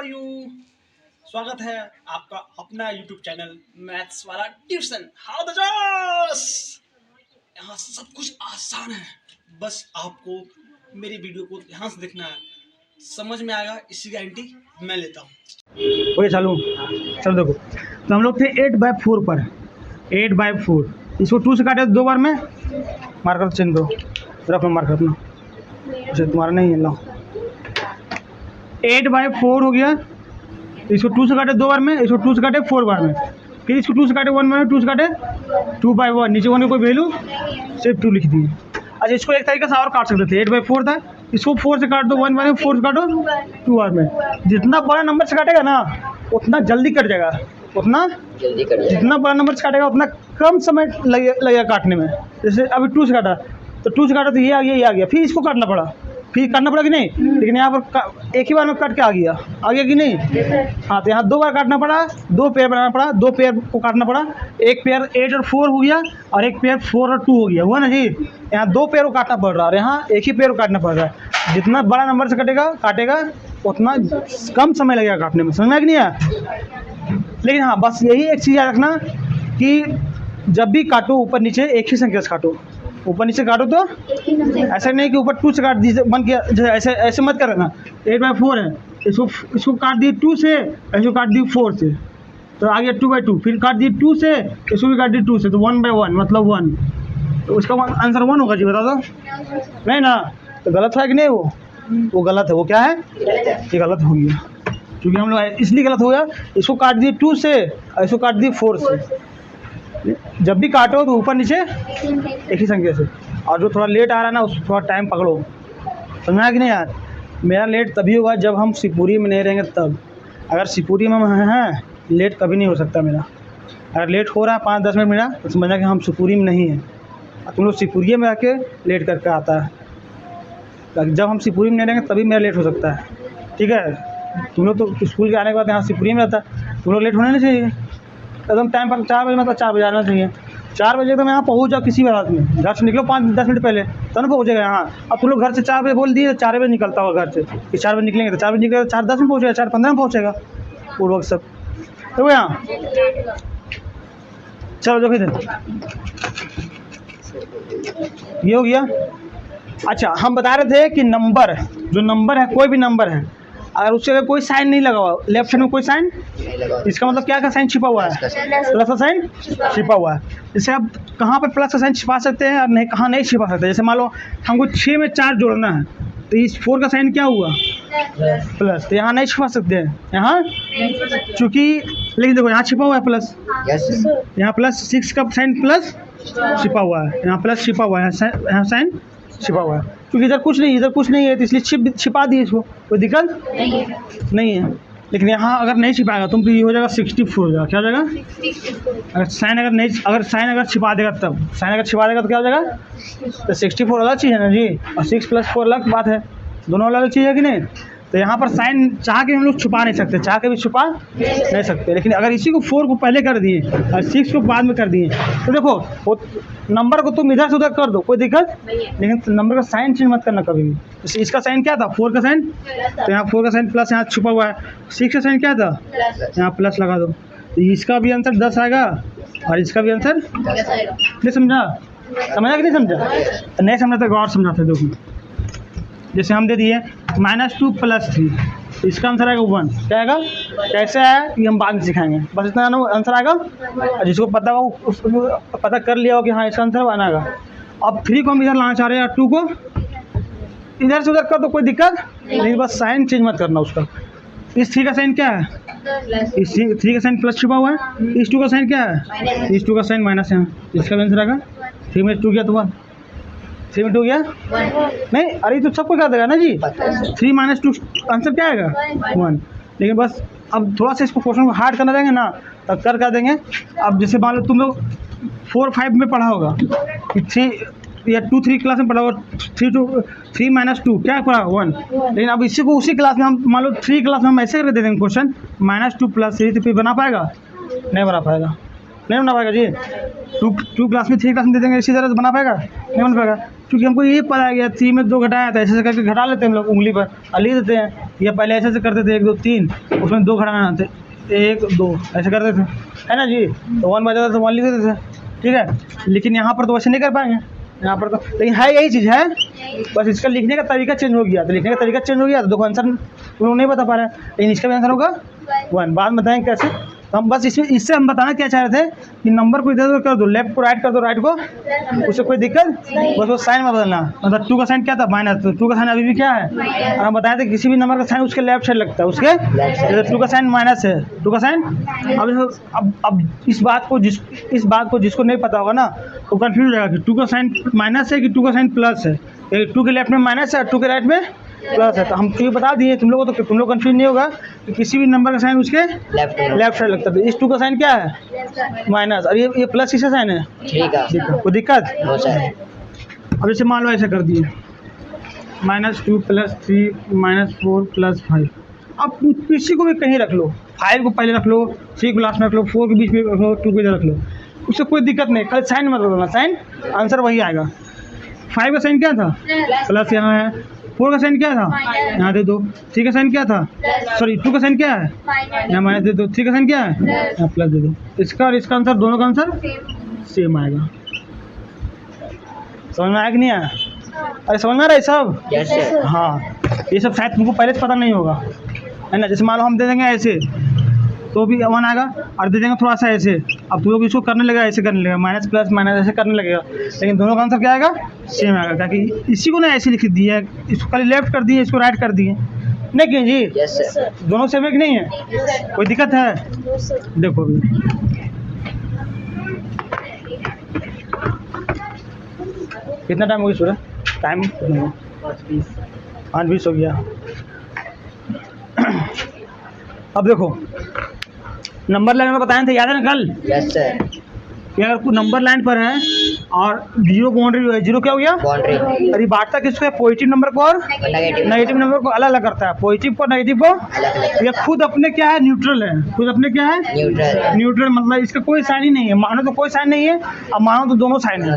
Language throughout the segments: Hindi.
यू। स्वागत है आपका अपना यूट्यूब चैनल मैथ्स वाला ट्यूशन। हाउ द जॉस। यहाँ सब कुछ आसान है, बस आपको मेरी वीडियो को ध्यान से देखना है, समझ में आएगा, इसकी गारंटी मैं लेता हूँ। ओके चलो देखो, तो हम लोग थे 8/4 पर। 8/4 इसको 2 से काटे 2 बार में, मार्कर चिन्ह दो, रख लो मार्कर अपना, उसे तुम्हारा नहीं है, लो 8/4 हो गया। इसको 2 से काटे 2 बार में, इसको 2 से काटे 4 बार में, फिर इसको 2 से काटे 1 बार में, 2 से काटे 2/1, नीचे 1 की कोई वैल्यू सिर्फ 2 लिख दी। अच्छा, इसको एक तरीके से और काट सकते थे। 8/4 था, इसको 4 से काट दो 1 बार में, 4 से काटो 2 बार में। जितना बड़ा नंबर से काटेगा ना उतना जल्दी कट जाएगा, जितना बड़ा नंबर से काटेगा उतना कम समय लगेगा काटने में। जैसे अभी 2 से काटा तो ये आ गया, फिर इसको काटना पड़ा, फिर करना पड़ा कि नहीं, लेकिन यहाँ पर एक ही बार में कट के आ गया कि नहीं। हाँ, तो यहाँ 2 बार काटना पड़ा, 2 पेयर बनाना पड़ा, 2 पेयर को काटना पड़ा। एक पेयर 8 और 4 हो गया और एक पेयर 4 और 2 हो गया, हुआ ना जी। यहाँ 2 पेयर को काटना पड़ रहा है और यहाँ एक ही पेयर को काटना पड़ रहा है। जितना बड़ा नंबर से काटेगा उतना कम समय लगेगा काटने में, समझ में कि नहीं है। लेकिन हाँ, बस यही एक चीज़ याद रखना कि जब भी काटो ऊपर नीचे एक ही संख्या से काटो। ऊपर नीचे काटो तो ऐसा नहीं कि ऊपर 2 से काट दीजिए, बन गया, ऐसे मत करना। 8/4 है, इसको काट दिए 2 से, इसको काट दिए 4 से, तो आ गया 2/2। फिर काट दिए 2 से, इसको भी काट दिए 2 से, तो 1/1 मतलब 1। तो उसका आंसर 1 होगा जी, बता दो। नहीं ना, तो गलत है कि नहीं, वो गलत है। वो क्या है, ये गलत हो गया, क्योंकि हम लोग इसलिए गलत हो गया। इसको काट दिए 2 से और इसको काट दिए 4 से। जब भी काटो तो ऊपर नीचे एक ही संख्या से, और जो थोड़ा लेट आ रहा है ना उस थोड़ा टाइम पकड़ो, समझा कि नहीं यार। मेरा लेट तभी होगा जब हम शिवपुरी में नहीं रहेंगे तब। अगर शिवपुरी में हैं, लेट कभी नहीं हो सकता मेरा। अगर लेट हो रहा है 5-10 मिनट मेरा, तो समझना कि हम शिवपुरी में नहीं हैं। तुम लोग शिवपुरी में आके लेट करके आता है, जब हम शिवपुरी में नहीं रहेंगे तभी मेरा लेट हो सकता है, ठीक है। तुम लोग तो स्कूल के आने के बाद यहाँ शिवपुरी में रहता है, तुम लोग लेट होना नहीं चाहिए एकदम टाइम पर। 4 बजे मतलब 4 बजे आना चाहिए। 4 बजे तो मैं यहाँ पहुँच जाओ किसी भी हालत में। घर से निकलो 5-10 मिनट पहले तब ना पहुँचेगा यहाँ। अब तुम लोग घर से 4 बजे बोल दिए, 4 बजे निकलता होगा घर से कि 4 बजे निकलेंगे, तो 4 बजे निकलेगा, 4:10 में पहुँचेगा, 4:15 में पहुँचेगा पूर्वक सब, तो यहाँ चलो देखो इधर ये हो गया। अच्छा, हम बता रहे थे कि नंबर, जो नंबर है, कोई भी नंबर है, अगर उससे अगर कोई साइन नहीं लगा हुआ, लेफ्ट साइड में कोई साइन, इसका मतलब क्या का साइन छिपा हुआ है, प्लस का साइन छिपा हुआ है। जैसे आप कहाँ पर प्लस का साइन छिपा सकते हैं और नहीं, कहाँ नहीं छिपा सकते। जैसे मान लो हमको 6 में 4 जोड़ना है, तो इस 4 का साइन क्या हुआ, प्लस, तो यहाँ नहीं छिपा सकते हैं यहाँ, चूँकि, लेकिन देखो यहाँ छिपा हुआ है प्लस, यहाँ प्लस 6 का साइन प्लस छिपा हुआ है, यहाँ प्लस छिपा हुआ है, यहाँ साइन छिपा हुआ है, क्योंकि इधर कुछ नहीं है, तो इसलिए छिपा दिए इसको, कोई दिक्कत नहीं है। लेकिन यहाँ अगर नहीं छिपाएगा तुम तो ये हो जाएगा 64 हो जाएगा। क्या हो जाएगा, अगर साइन अगर छिपा देगा तब, साइन अगर छिपा देगा तो क्या हो जाएगा, तो 64 अलग चीज़ है ना जी, और 6 + 4 अलग बात है, दोनों अलग चीज़ है कि नहीं। तो यहाँ पर साइन चाह के हम लोग छुपा नहीं सकते, चाह के भी छुपा नहीं सकते। लेकिन अगर इसी को 4 को पहले कर दिए और 6 को बाद में कर दिए, तो देखो वो नंबर को तुम इधर से उधर कर दो, कोई दिक्कत, लेकिन नंबर का साइन चेंज मत करना कभी भी। तो इसका साइन क्या था, 4 का साइन, तो यहाँ 4 का साइन प्लस यहाँ छुपा हुआ है। 6 का साइन क्या था, यहाँ प्लस लगा दो, तो इसका भी आंसर 10 आएगा और इसका भी आंसर 10 आएगा। नहीं समझा कि नहीं समझा, नहीं समझा तो और समझाते देखो। जैसे हम दे दिए -2 + 3, तो इसका आंसर आएगा 1। क्या आएगा, कैसे है ये हम बाद में सिखाएंगे, बस इतना आंसर आएगा। और जिसको पता हो उसको पता कर लिया हो कि हाँ इसका आंसर 1 आएगा। अब 3 को हम इधर लाना चाह रहे हैं और 2 को इधर से उधर कर दो, कोई दिक्कत नहीं, बस साइन चेंज मत करना उसका। इस 3 का साइन क्या है, इस 3 का साइन प्लस छुपा हुआ है, इस 2 का साइन क्या है, इस 2 का साइन माइनस है, इसका आंसर आएगा 3 में 2 गया तो 1, 3 में 2 गया नहीं, अरे तो सबको क्या देगा ना जी, 3 - 2 आंसर क्या आएगा 1। लेकिन बस अब थोड़ा सा इसको क्वेश्चन को हार्ड करना देंगे ना, तब कर देंगे। अब जैसे मान लो तुम लोग 4-5 में पढ़ा होगा कि 3 या 2-3 क्लास में पढ़ा होगा, 3 - 2 क्या पढ़ा 1। लेकिन अब इसी को उसी क्लास में हम मान लो 3 क्लास में हम ऐसे करके दे देंगे क्वेश्चन, -2 + 3, तो फिर बना पाएगा, नहीं बना पाएगा। नहीं बना पाएगा जी। टू क्लास में 3 क्लास में दे देंगे इसी तरह से बना पाएगा? नहीं बना पाएगा, क्योंकि हमको ये पता गया 3 में 2 घटाया था, ऐसे ऐसे करके घटा लेते हैं हम लोग उंगली पर और लिख देते हैं। या पहले ऐसे ऐसे करते थे 1 2 3, उसमें 2 घटाना थे, 1 2 ऐसे करते थे, है ना जी। तो 1 बचा था तो 1 लिख देते थे, ठीक है। लेकिन यहाँ पर तो वैसे नहीं कर पाएंगे, यहाँ पर तो, लेकिन है यही चीज़ है, बस इसका लिखने का तरीका चेंज हो गया। तो लिखने का तरीका चेंज हो गया तो देखो आंसर तुम लोग नहीं बता पा रहे हैं, लेकिन इसका भी आंसर होगा 1। बाद में बताएंगे कैसे। तो हम बस इससे हम बताना क्या चाह रहे थे कि नंबर को इधर उधर कर दो, लेफ्ट को राइट कर दो, राइट को, उससे कोई दिक्कत, बस वो साइन में बदलना। मतलब 2 का साइन क्या था? माइनस। तो 2 का साइन अभी भी क्या है? और हम बताए थे किसी भी नंबर का साइन उसके लेफ्ट साइड लगता है, उसके जैसे 2 का साइन माइनस है, 2 का साइन। अब इस बात को जिसको नहीं पता होगा ना वो कंफ्यूज हो जाएगा कि 2 का साइन माइनस है कि 2 का साइन प्लस है। 2 के लेफ्ट में माइनस है और 2 के राइट में प्लस है। तो हम क्यों बता दिए तुम लोगों को, तो तुम लोग कंफ्यूज नहीं होगा कि किसी भी नंबर का साइन उसके लेफ्ट साइड लगता है। इस 2 का साइन क्या है? माइनस, और ये प्लस किसका साइन है? ठीक है, कोई दिक्कत? अब जैसे मान लो ऐसा कर दिए -2 + 3 -4 + 5। अब किसी को भी कहीं रख लो, 5 को पहले रख लो, 3 को लास्ट में रख लो, 4 के बीच में रख लो, 2 को इधर रख लो, उससे कोई दिक्कत नहीं, खाली साइन मत बदलना, साइन आंसर वही आएगा। 5 का साइन क्या था? प्लस यहाँ है। 4 का साइन क्या था? यहाँ दे दो। 3 का साइन क्या था? सॉरी 2 का साइन क्या है? यहाँ माइनस दे दो। 3 का साइन क्या है? यहाँ प्लस दे दो। इसका और इसका आंसर, दोनों का आंसर सेम आएगा। समझ में आया कि नहीं आया? अरे समझ में आ रहा है सब? हाँ, ये सब शायद तुमको पहले से पता नहीं होगा, है ना। जैसे मान लो हम दे देंगे ऐसे तो भी 1 आएगा, और दे देंगे थोड़ा सा ऐसे, अब तुम लोग इसको करने लगेगा, ऐसे करने लगेगा, माइनस प्लस माइनस ऐसे करने लगेगा, लेकिन दोनों का आंसर क्या आएगा? सेम आएगा। क्योंकि इसी को ना ऐसे लिख दिया है, इसको खाली लेफ्ट कर दिए, इसको राइट कर दिए, नहीं क्यों जी? दोनों सेम है कि नहीं है? कोई दिक्कत है? देखो अभी कितना टाइम हो गया सूर्य? टाइम 5:20 हो गया। अब देखो नंबर लाइन में बताए थे, याद है ना कल? Yes sir. कि अगर कोई नंबर लाइन पर है और 0 बाउंड्री है, 0 क्या हो गया? बाउंड्री। अरे बांटता किसको है? पॉजिटिव नंबर को और नेगेटिव नंबर को अलग अलग करता है, पॉजिटिव को नेगेटिव को। ये खुद अपने क्या है? न्यूट्रल है। खुद अपने क्या है? न्यूट्रल। मतलब इसका कोई साइन ही नहीं है। मानो तो कोई साइन नहीं है, अब मानो तो दोनों साइन है।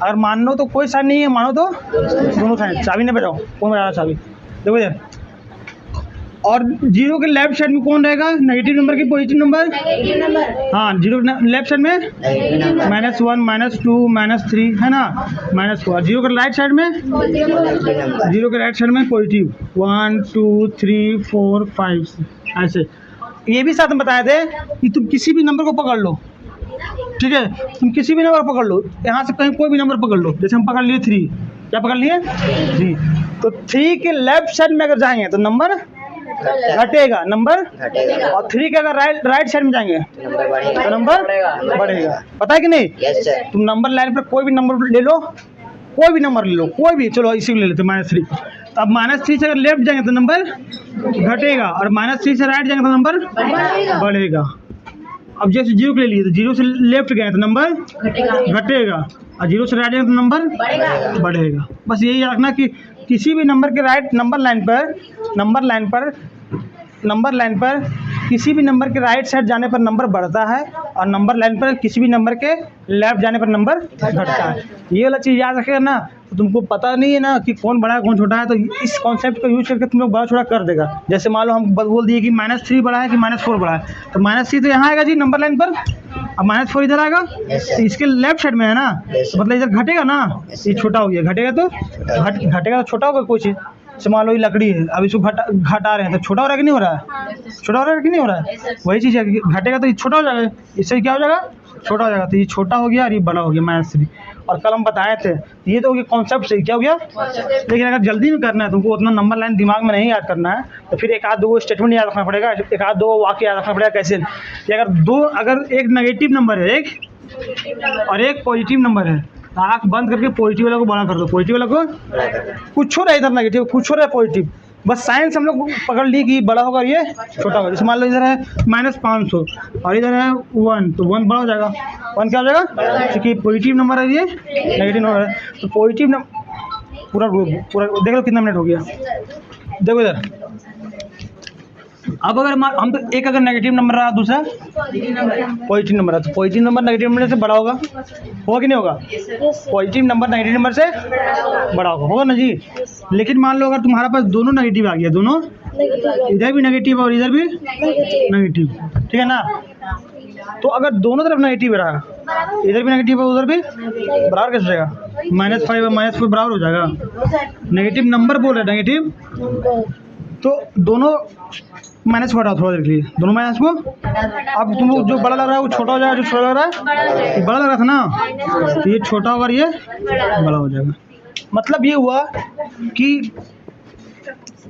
अगर मानो तो कोई साइन नहीं है, मानो तो दोनों साइन। चाबी नहीं बजाओ, कौन बजा रहा चाबी? देखो यार, और 0 के लेफ्ट साइड में कौन रहेगा? नेगेटिव नंबर की पॉजिटिव नंबर। हाँ, 0 लेफ्ट साइड में -1 -2 -3 है ना, -4। 0 के राइट साइड में 0 के राइट साइड में पॉजिटिव 1 2 3 4 5 ऐसे। ये भी साथ में बताए थे कि तुम किसी भी नंबर को पकड़ लो, ठीक है, तुम किसी भी नंबर पकड़ लो, यहाँ से कहीं कोई भी नंबर पकड़ लो। जैसे हम पकड़ लिए 3, क्या पकड़ लिए? 3। तो 3 के लेफ्ट साइड में अगर जाएंगे तो नंबर घटेगा, नंबर घटेगा। और 3 के अगर राइट साइड में जाएंगे तो नंबर बढ़ेगा। पता है कि नहीं? Yes sir. तुम नंबर लाइन पर कोई भी नंबर ले लो, कोई भी नंबर ले लो, कोई भी, चलो इसी को ले लेते -3। तो अब -3 से अगर लेफ्ट जाएंगे तो नंबर घटेगा, और -3 से राइट जाएंगे तो नंबर बढ़ेगा। अब जैसे 0 के ले लिए तो 0 से लेफ्ट गए तो नंबर घटेगा, और 0 से राइट जाएंगे तो नंबर बढ़ेगा। बस यही रखना कि किसी भी नंबर के राइट नंबर लाइन पर किसी भी नंबर के राइट साइड जाने पर नंबर बढ़ता है, और नंबर लाइन पर किसी भी नंबर के लेफ्ट जाने पर नंबर घटता है। ये वाला चीज़ याद रखेगा ना, तो तुमको पता नहीं है ना कि कौन बड़ा है कौन छोटा है, तो इस कॉन्सेप्ट को यूज करके तुम लोग बड़ा छोटा कर देगा। जैसे मान लो हम बोल दिए कि -3 बड़ा है कि -4 बड़ा है, तो -3 तो यहाँ आएगा जी नंबर लाइन पर, अब -4 इधर आएगा, तो इसके लेफ्ट साइड में है ना, तो मतलब इधर घटेगा ना, ये छोटा हो गया, घटेगा तो छोटा होगा कोई चीज़। जैसे मान लो ये लकड़ी है, अब इसको घटा रहे हैं तो छोटा हो रहा है कि नहीं हो रहा है? छोटा हो रहा है कि नहीं हो रहा है? वही चीज़ है, घटेगा तो ये छोटा हो जाएगा, इससे क्या हो जाएगा? छोटा हो जाएगा। तो ये छोटा हो गया और ये बड़ा हो गया -3। और कल हम बताए थे, ये तो हो गया कॉन्सेप्ट से, क्या हो गया? लेकिन अगर जल्दी में करना है तुमको, उतना नंबर लाइन दिमाग में नहीं याद करना है, तो फिर 1-2 स्टेटमेंट याद रखना पड़ेगा, 1-2 वाक्य याद रखना पड़ेगा। कैसे कि अगर एक नेगेटिव नंबर है एक और एक पॉजिटिव नंबर है, तो आँख बंद करके पॉजिटिव वाला को बड़ा कर दो, पॉजिटिव वाला को कुछ हो रहा है इधर नेगेटिव, कुछ हो रहा है पॉजिटिव, बस साइंस हम लोग पकड़ ली कि बड़ा होगा और ये छोटा होगा। जैसे मान लो इधर है -500 और इधर है 1, तो 1 बड़ा हो जाएगा, 1 क्या हो जाएगा? क्योंकि पॉजिटिव नंबर है, ये नेगेटिव नंबर है, तो पॉजिटिव नंबर पूरा देख लो कितना मिनट हो गया। देखो इधर अब अगर हम तो एक अगर नेगेटिव नंबर रहा, दूसरा पॉजिटिव नंबर है, तो पॉजिटिव नंबर नेगेटिव नंबर से बड़ा होगा कि नहीं होगा? पॉजिटिव नंबर नेगेटिव नंबर से बड़ा होगा ना जी। लेकिन मान लो अगर तुम्हारे पास दोनों नेगेटिव आ गया, दोनों इधर भी नेगेटिव और इधर भी नेगेटिव, ठीक है ना? तो अगर दोनों तरफ नेगेटिव रहा, इधर भी नेगेटिव है उधर भी, बराबर कैसे हो जाएगा? -5 और -4 बराबर हो जाएगा। नेगेटिव नंबर बोल रहे नेगेटिव, तो दोनों माइनस को हटाओ थोड़ा देर के लिए, दोनों माइनस को। अब तुमको जो बड़ा लग रहा है वो छोटा हो जाएगा, जो छोटा लग रहा है बड़ा लग रहा था ना, तो ये छोटा होगा, ये बड़ा हो जाएगा। मतलब ये हुआ कि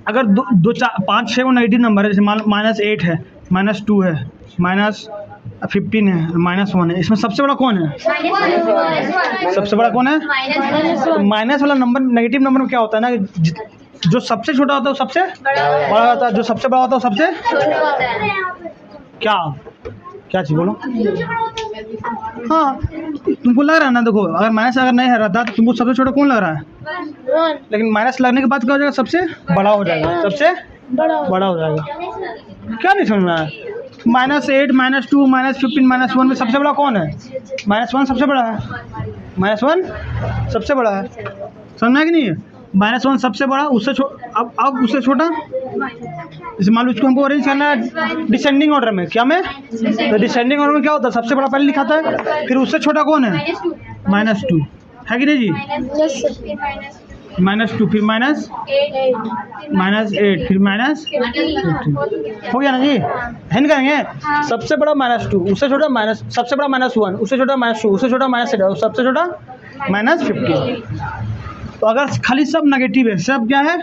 अगर 2 4 5 6 नेगेटिव नंबर है, जैसे -8 है, -2 है, -15 है, -1 है, इसमें सबसे बड़ा कौन है? सबसे बड़ा कौन है? तो माइनस वाला नंबर, नेगेटिव नंबर में क्या होता है ना, जो सबसे छोटा होता है वो सबसे बड़ा होता है, जो सबसे बड़ा होता है वो सबसे क्या चीज़ बोलो? हाँ, तुमको लग रहा है ना, देखो अगर माइनस अगर नहीं रहता तो तुमको सबसे छोटा कौन लग रहा है? लेकिन माइनस लगने के बाद क्या हो जाएगा? सबसे बड़ा हो जाएगा, सबसे बड़ा हो जाएगा। क्या नहीं समझ में आया? -8 -2 -15 -1 में सबसे बड़ा कौन है? -1 सबसे बड़ा है, -1 सबसे बड़ा है, समझना कि नहीं है? -1 सबसे बड़ा, उससे अब उससे छोटा। जैसे मान लो इसको हमको अरेंज करना है डिसेंडिंग ऑर्डर में, क्या में? तो डिसेंडिंग ऑर्डर में क्या होता है? सबसे बड़ा पहले लिखाता है, फिर उससे छोटा कौन है? -2 है कि नहीं जी? -2 फिर -8 फिर -15 हो गया ना जी? है नहीं करेंगे? सबसे बड़ा -2, उससे छोटा सबसे बड़ा -1, उससे छोटा -2, उससे छोटा -8, सबसे छोटा -15। तो अगर खाली सब नेगेटिव है, सब क्या है?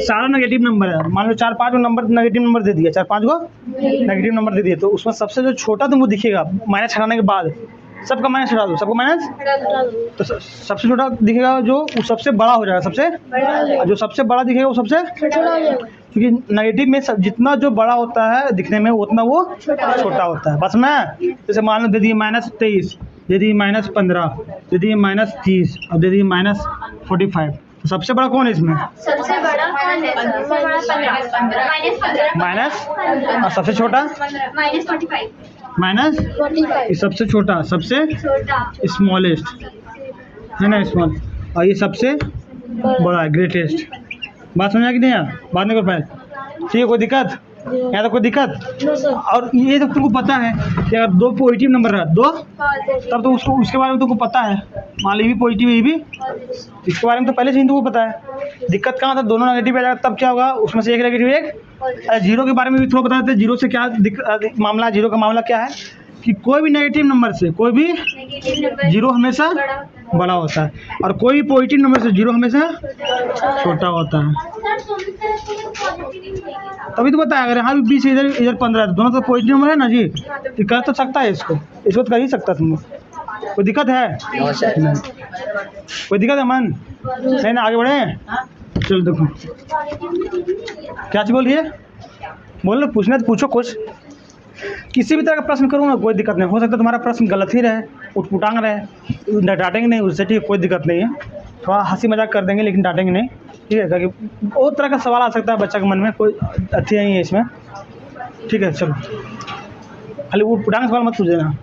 सारा नेगेटिव नंबर है। मान लो 4-5 नंबर नेगेटिव नंबर दे दिया, 4-5 को नेगेटिव नंबर दे दिए, तो उसमें सबसे जो छोटा तुमको दिखेगा माइनस हटाने के बाद, सबका माइनस हटा दो, सबको माइनस, तो सबसे छोटा दिखेगा जो वो सबसे बड़ा हो जाएगा, सबसे जो सबसे बड़ा दिखेगा वो सबसे, क्योंकि नेगेटिव में जितना जो बड़ा होता है दिखने में उतना वो छोटा होता है। बस में जैसे मान लो दे दिए -23, दे दिए -15, दे दिए -30, अब दे दिए -45, तो सबसे बड़ा कौन है इसमें? सबसे बड़ा कौन है? सबसे बड़ा 15 माइनस, और सबसे छोटा -45 माइनस, ये सबसे छोटा, सबसे स्मॉलेस्ट है ना, स्मॉल, और ये सबसे बड़ा है, ग्रेटेस्ट। बात समझा कि नहीं यार? बात नहीं कर पाए? ठीक है, कोई दिक्कत? यहाँ तो कोई दिक्कत? और ये तो तुमको पता है कि अगर 2 पॉजिटिव नंबर रहा, 2, तब तो उसके बारे में तुमको पता है। मान लो ये भी पॉजिटिव है, ये भी, इसके बारे में तो पहले से ही तुमको पता है। दिक्कत कहाँ था? दोनों नेगेटिव आ जाएगा, तब क्या होगा? उसमें से एक नेगेटिव, एक जीरो के बारे में भी थोड़ा बता देते हैं। जीरो से क्या मामला, जीरो का मामला क्या है कि कोई भी नेगेटिव नंबर से कोई भी जीरो हमेशा बड़ा होता है, और कोई भी पॉजिटिव नंबर से जीरो हमेशा छोटा होता है। तभी तो बताया, अगर यहाँ भी 20 इधर 15 है, दोनों तो पॉजिटिव नंबर है ना जी, तो कर तो सकता है इसको तो कर ही सकता तुम। कोई दिक्कत है? नहीं। कोई दिक्कत है मन? नहीं ना, आगे बढ़े। चलो देखो क्या चीज़ बोलिए, बोल लो, पूछना तो पूछो कुछ, किसी भी तरह का प्रश्न करूँगा, कोई दिक्कत नहीं। हो सकता है तुम्हारा प्रश्न गलत ही रहे, उठपुटांग रहे, डांटेंगे नहीं उससे, ठीक है, कोई दिक्कत नहीं है। थोड़ा हंसी मजाक कर देंगे लेकिन डांटेंगे नहीं, ठीक है, क्योंकि बहुत तरह का सवाल आ सकता है बच्चा के मन में, कोई अच्छी नहीं है इसमें, ठीक है। चलो खाली उठपुटांग सवाल मत पूछ देना,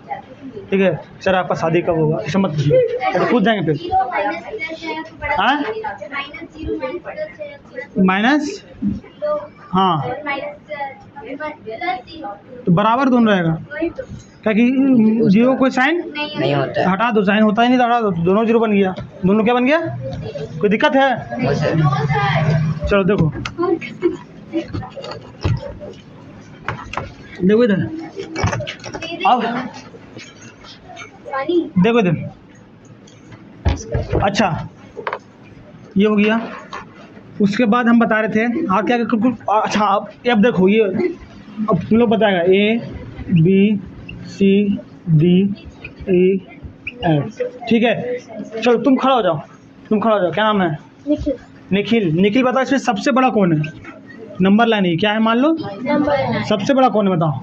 ठीक है। सर आपका शादी कब होगा, ऐसा मत पूछिए, तो पूछ जाएंगे फिर। हाँ माइनस, हाँ तो बराबर दोनों रहेगा, क्या कि जीरो कोई साइन नहीं होता है। हटा दो, साइन होता ही नहीं तो हटा दो, दोनों जीरो बन गया, दोनों क्या बन गया? कोई दिक्कत है? चलो देखो देखो इधर, अब देखो इधर, अच्छा ये हो गया। उसके बाद हम बता रहे थे और क्या, अच्छा अब देखो ये, अब तुम लोग बताएगा ABCDEF, ठीक है। चलो तुम खड़ा हो जाओ, क्या नाम है? निखिल। निखिल बताओ इसमें सबसे बड़ा कौन है? नंबर लाइन ही क्या है, मान लो सबसे बड़ा कौन है, बताओ।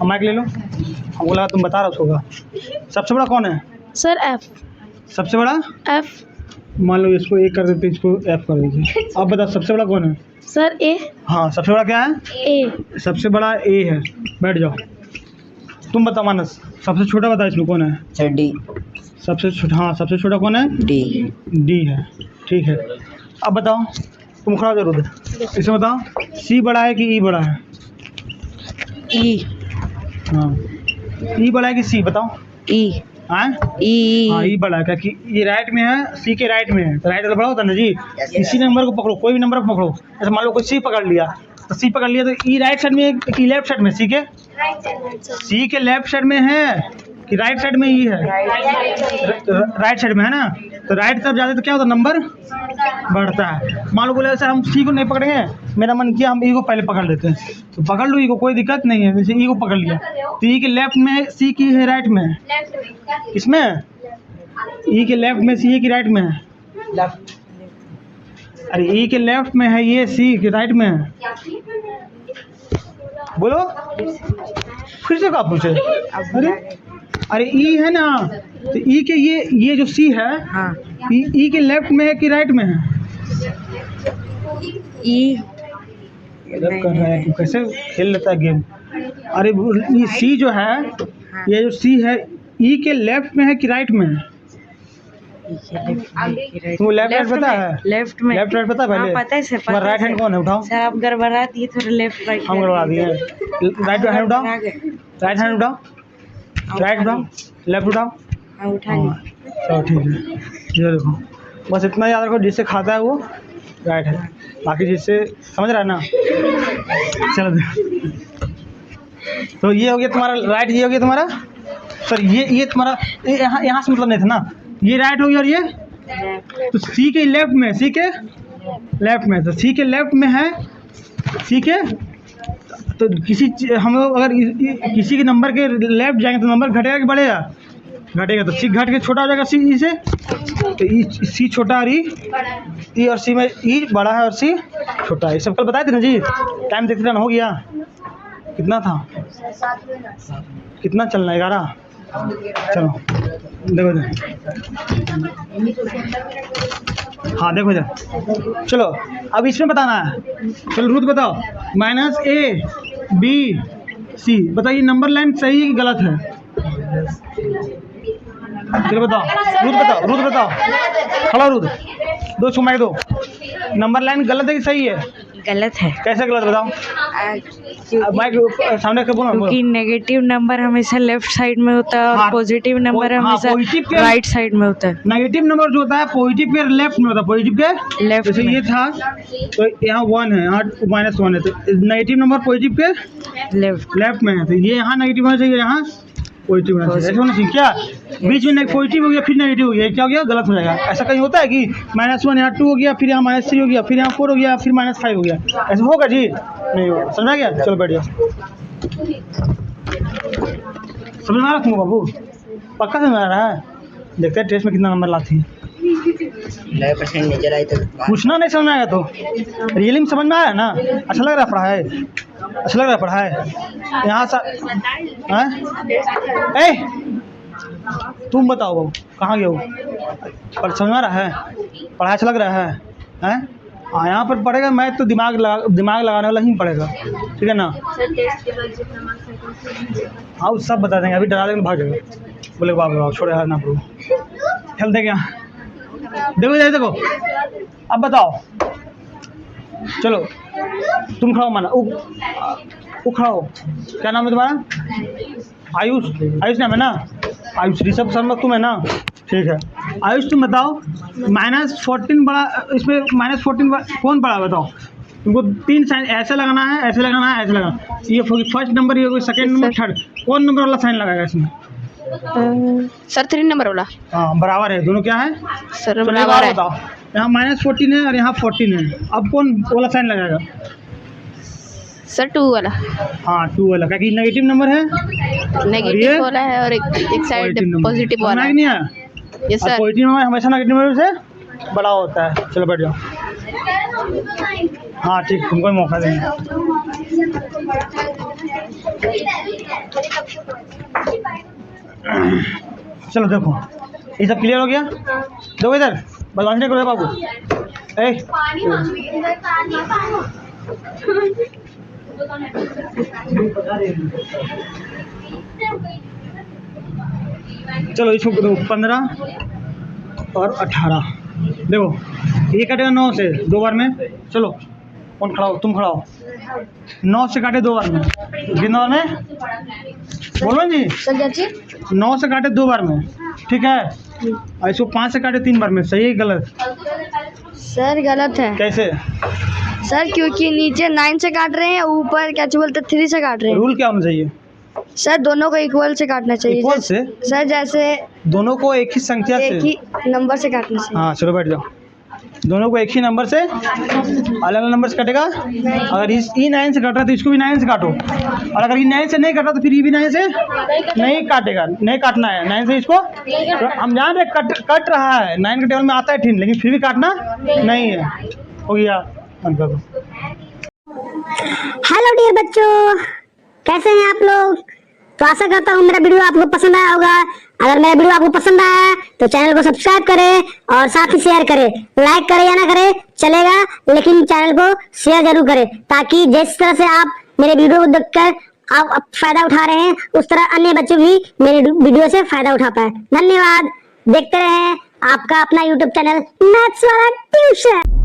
माइक ले लो, हम बोला तुम बता रहा उसको। सबसे बड़ा कौन है सर? F। सबसे बड़ा F। मान लो इसको ए कर देते, इसको एफ कर दीजिए। अब बताओ सबसे बड़ा कौन है? सर ए। हाँ सबसे बड़ा क्या है? ए। सबसे बड़ा ए है। बैठ जाओ। तुम बताओ मानस, सबसे छोटा बताओ इसमें कौन है? Sir D. सबसे छोटा, हाँ सबसे छोटा कौन है? डी। डी है, ठीक है। अब बताओ, तुम खड़ा जरूर है, इसमें बताओ सी बड़ा है कि ई बड़ा है? ई। हाँ ई बड़ा है कि सी बताओ? ई। हाँ ई। हाँ ई बड़ा है, क्योंकि ये राइट में है, सी के राइट में है, तो राइट वाला बड़ा होता है ना जी। इसी नंबर को पकड़ो, कोई भी नंबर को पकड़ो। जैसे मान लो कोई सी पकड़ लिया, तो सी पकड़ लिया तो ई राइट साइड में है कि लेफ्ट साइड में? सी के लेफ्ट साइड में है कि राइट साइड में ई है? राइट साइड में है ना। तो राइट तरफ जाते तो क्या होता है? नंबर बढ़ता है। मान लो बोले सर हम सी को नहीं पकड़ेंगे, मेरा मन किया हम ई को पहले पकड़ लेते हैं, तो पकड़ लो ई को, कोई दिक्कत नहीं है। जैसे ई को पकड़ लिया तो ई के लेफ्ट में, सी की है राइट में, इसमें ई के लेफ्ट में, सी की राइट में है। अरे ई के लेफ्ट में है ये, सी के राइट में है। बोलो फिर से कहा पूछे? अरे ई है ना, तो ई के ये जो सी है, हाँ। ई के लेफ्ट में है कि राइट में है? ई। गलत कर रहा है तू, कैसे खेल लेता है गेम? अरे ये सी जो है, ये जो सी है, ई के लेफ्ट में है कि राइट में है? तुमको लेफ्ट राइट पता है? लेफ्ट में। लेफ्ट राइट पता है पहले? हाँ, पता है सर। तुम्हारा राइट हैंड कौन है? उठाओ। सर आप गड़बड़ा दिए थोड़ा, लेफ्ट राइट। हम गड़बड़ा दिए। राइट हैंड उठाओ, राइट हैंड उठाओ, राइट उठाओ, लेफ्ट उठाओ। हाँ उठा हाँ चलो ठीक है। ये देखो, बस इतना याद रखो, जिससे खाता है वो राइट है, बाकी जिससे, समझ रहा है ना? चलो तो ये हो गया तुम्हारा राइट, ये हो गया तुम्हारा सर, ये तुम्हारा यहाँ से मतलब नहीं था ना, ये राइट हो गया। और ये तो सी के लेफ्ट में, सी के लेफ्ट में, तो सी के लेफ्ट में है, सी के, तो हम लोग अगर किसी के नंबर के लेफ्ट जाएंगे तो नंबर घटेगा कि बढ़ेगा? घटेगा। तो सी घट के छोटा हो जाएगा सी ई से, तो ई सी छोटा और ई और सी में ई बड़ा है और सी छोटा है। ये सब कल बताए थे ना जी। टाइम देखते रहना, हो गया कितना था? कितना चलना है? 11। चलो देखो इधर, हाँ देखो इधर, चलो अब इसमें बताना है। चलो रूट बताओ, माइनस ए बी सी, बताइए नंबर लाइन सही है कि गलत है? चलो बताओ, रूट बताओ, खड़ा रूट, दो छुमाई दो, नंबर लाइन गलत है कि सही है? गलत है। कैसे गलत बताओ? माइक सामने के बोलो। क्योंकि नेगेटिव नंबर हमेशा लेफ्ट साइड में होता है और हाँ, पॉजिटिव नंबर हाँ, हमेशा पॉजिटिव के राइट साइड में होता है। नेगेटिव नंबर जो होता है पॉजिटिव के लेफ्ट में होता है, पॉजिटिव के लेफ्ट जैसे में। ये था तो यहाँ 1 है, यहाँ -1 है, तो नेगेटिव नंबर पॉजिटिव के लेफ्ट में है, तो ये यहाँ नेगेटिव होना चाहिए, यहाँ पॉजिटिव होना चाहिए। ऐसे होना चाहिए क्या? बीच में पॉजिटिव हो गया फिर नेगेटिव हो गया, क्या हो गया? गलत हो जाएगा। ऐसा कहीं होता है कि -1 यहाँ 2 हो गया, फिर यहाँ -3 हो गया, फिर यहाँ 4 हो गया, फिर -5 हो गया? ऐसा होगा जी? नहीं होगा। समझा गया? चलो बैठ जाओ। समझ में आ रहा तुमको बाबू? पक्का समझ आ रहा है? देखते हैं टेस्ट में कितना नंबर लाती है। 90% नजर आए तो पूछना नहीं समझ में आएगा तो रियली में समझ में आया ना? अच्छा लग रहा है पढ़ाई? अच्छा लग रहा है पढ़ाई? यहाँ सा ए तुम बताओ बाबू, कहाँ गए हो? पर समझ में आ रहा है? पढ़ाई अच्छा लग रहा है? हैं? हाँ यहाँ पर पढ़ेगा मैथ तो दिमाग लगाने वाला ही पढ़ेगा, ठीक है ना? हाँ वो सब बता देंगे, अभी डरा देंगे भाग जाएगा, बोले बाबू छोड़े यार ना ब्रो, खेलते क्या? देखो देखो, अब बताओ, चलो तुम खड़ो, माना वो खड़ा हो। क्या नाम है तुम्हारा? आयुष नाम है ना? आयुष ऋषभ शर्मा तुम है ना? ठीक है आयुष, तुम बताओ -14 बड़ा, इसमें -14 कौन बड़ा बताओ? तुमको 3 साइन ऐसे लगाना है, ऐसे लगाना है, ऐसे लगाना। ये फर्स्ट नंबर, ये सेकंड नंबर, थर्ड, कौन नंबर वाला साइन लगाएगा इसमें? सर 3 नंबर वाला। हाँ बराबर है, दोनों क्या है? सर बराबर है। बताओ, यहाँ -14 है और यहाँ 14 है, अब कौन वाला साइन लगाएगा? सर 2 वाला। हाँ 2 वाला, क्या कि नेगेटिव नंबर है, नेगेटिव वाला है और एक साइड पॉजिटिव वाला है। नहीं है? Yes sir. पॉजिटिव नंबर हमेशा नेगेटिव नंबर से बड़ा होता है। चलो बैठ जाओ। हाँ ठीक, तुमको मौका देंगे। चलो देखो, ये सब क्लियर हो गया? देखो इधर बदमाशी नहीं करो बाबू। ए चलो इसको 15 और 18 देखो, ये कटेगा 9 से 2 बार में। चलो कौन खड़ा हो, तुम खड़ा हो। 9 से काटे 2 बार में, कितना बार में बोलो जी? 9 से काटे 2 बार में, ठीक है। और इसको 5 से काटे 3 बार में, सही है गलत? सर गलत है। कैसे सर क्योंकि नीचे 9 से काट रहे हैं, ऊपर क्या बोलते 3 से काट रहे हैं। रूल क्या होना चाहिए? सर दोनों को इक्वल से काटना चाहिए। इक्वल से? सर जैसे दोनों को एक ही संख्या एक से, ही नंबर से काटना चाहिए। हाँ चलो बैठ जाओ। दोनों को एक ही नंबर से, अलग अलग नंबर से कटेगा। अगर इस ई 9 से कट रहा है तो इसको भी 9 से काटो, और अगर ये 9 से नहीं कट रहा तो फिर ये भी 9 से नहीं काटेगा, नहीं काटना है 9 से इसको। तो हम जान रहे कट रहा है, 9 के टेबल में आता है ठीक, लेकिन फिर भी काटना नहीं है। हो गया, बंद कर दो। हेलो डियर बच्चों, कैसे हैं आप लोग? तो आशा करता हूँ मेरा वीडियो आपको पसंद आया होगा। अगर मेरा वीडियो आपको पसंद आया तो चैनल को सब्सक्राइब करें और साथ ही शेयर करें। लाइक करें या ना करें चलेगा, लेकिन चैनल को शेयर जरूर करें, ताकि जिस तरह से आप मेरे वीडियो को देखकर आप फायदा उठा रहे हैं, उस तरह अन्य बच्चे भी मेरे वीडियो से फायदा उठा पाए। धन्यवाद। देखते रहें आपका अपना यूट्यूब चैनल मैथ्स वाला ट्यूशन।